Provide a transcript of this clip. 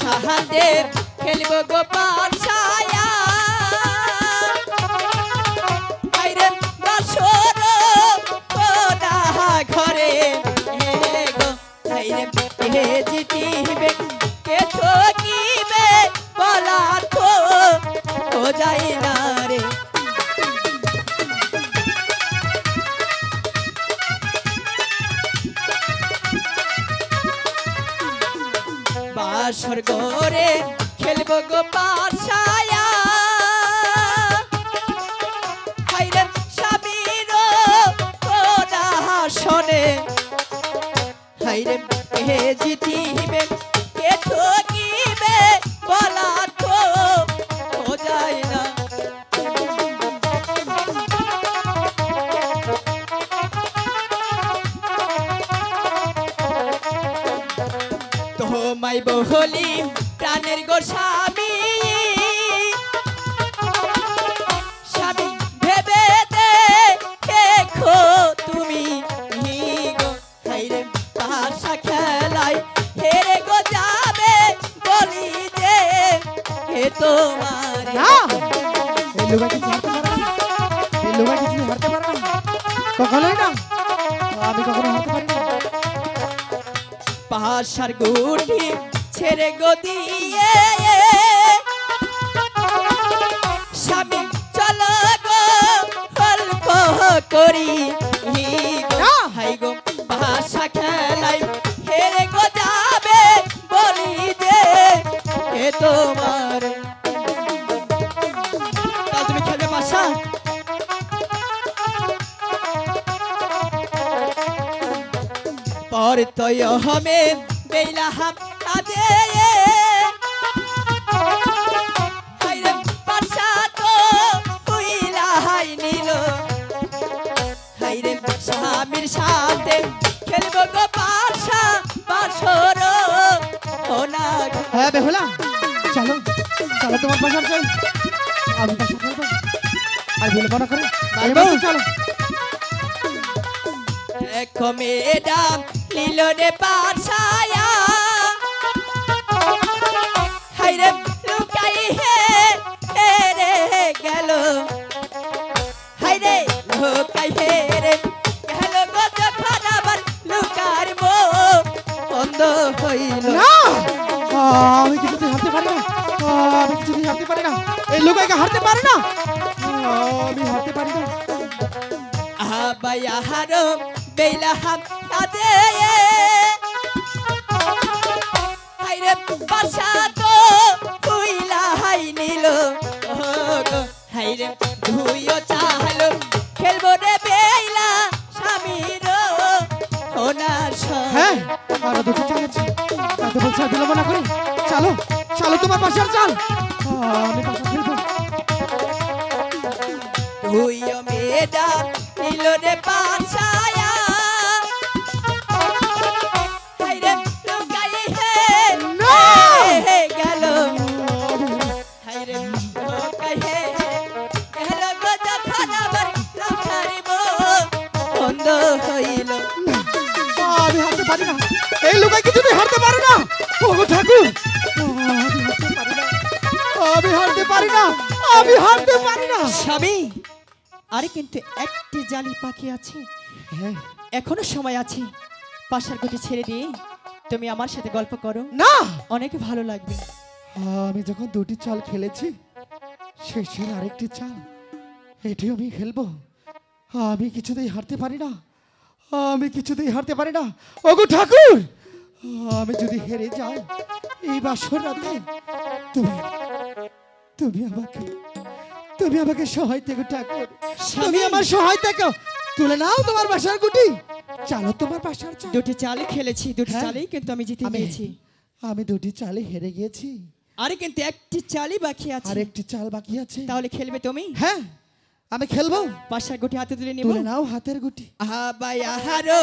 সাহায্যে খেলব গো পাশায়া আইরে বাসর কোনা ঘরে গো আইরে হে জিতিবে কে ঠকিবে বলা তো ও যায় না রে বাসর ঘরে খেলব গো পাশায়া হাইরে স্বামীর কোনা শোনে হাইরে হে জিতিবে কে ঠকিবে বলা তো ও যায় না তোমায় বলি প্রাণের গো স্বামী স্বামী ভেবে দেখো তুমি গো হাইরে পাশা খেলায় হেরে গো যাবে বলি যে হে তোমার এই লোক কিছু হারতে পারে না এই লোক কিছু হারতে পারে না কখনোই না আমি কখনো হারতে পারি না পাশার গুটি ছেড়ে গো দিয়ে স্বামী চলো গো গল্প করি হাই গো পাশা খেলাই হেরে গো যাবে বলি যে এ তোমার তা তুমি খেলবে পাশা पर तो यो हमें बेला हम आदे हायरे पाशा तो हुईला हाय नीलो हायरे स्वामीर साथे खेलबो गो पाशा बासर होना হ্যাঁ বেহুলা চলো চলো তোমার বাসার চল আমি বাসা খেলবো আর ভুল মনে করে চলো এক মেডাম লীলনে পাশায়া হাইরে লুকাই হে রে গেল হাইরে লুকাই রে গেল গো যখন আবার লুকার মো বন্ধ হইল না আমি কিছুতে হারতে পারি না আমি কিছুতে হারতে পারি না এই লোকাইকে হারতে পারি না আমি হারতে পারি না আবায়া হারো বেলা হাম আদে হাইরে বাসা তো কইলা হাই নিল হাইরে ধুইও চাহলো খেলবো রে বেলা স্বামীর ওনার হ্যাঁ আর দুটো চালাচ্ছি তাতে বলছে বিলম্ব না করে চলো চলো তোমার বাসার চল আমি বাসা খেলবো ধুইও মেডা নিল রে পাশায়া হাইরে লুকাই হে গেল হাইরে লুকাই হে গেল গো যখন আবার লুকারিব বন্ধ হইল আমি হারতে পারি না এই লোকাই কিছুতে হারতে পারি না ওগো ঠাকুর আমি হারতে পারি না আমি হারতে পারি না স্বামী আরে কিন্তু একটি জালি পাখি আছে এখনো সময় আছে পাশার গুটি ছেড়ে দিয়ে তুমি আমার সাথে গল্প করো না অনেক ভালো লাগবে আমি যখন দুটি চাল খেলেছি শেষের আরেকটি চাল এটি আমি খেলবো আমি কিছুতেই হারতে পারি না আমি কিছুতেই হারতে পারি না ওগো ঠাকুর আমি যদি হেরে যাই এই বাসর রাতে তুমি তুমি আমাকে সহায় থেকো ঠাকুর তুমি আমার সহায় থেকো তুলে নাও তোমার বাসার গুটি চলো তোমার বাসার চাল দুটি চাল খেলেছি দুটি চালেই কিন্তু আমি জিতে গিয়েছি আমি দুটি চালে হেরে গিয়েছি আরে কিন্তু একটি চালই বাকি আছে আরেকটি চাল বাকি আছে তাহলে খেলবে তুমি হ্যাঁ আমি খেলবো পাশার গুটি হাতে তুলে নিব তুলে নাও হাতের গুটি আহা বাই আহারো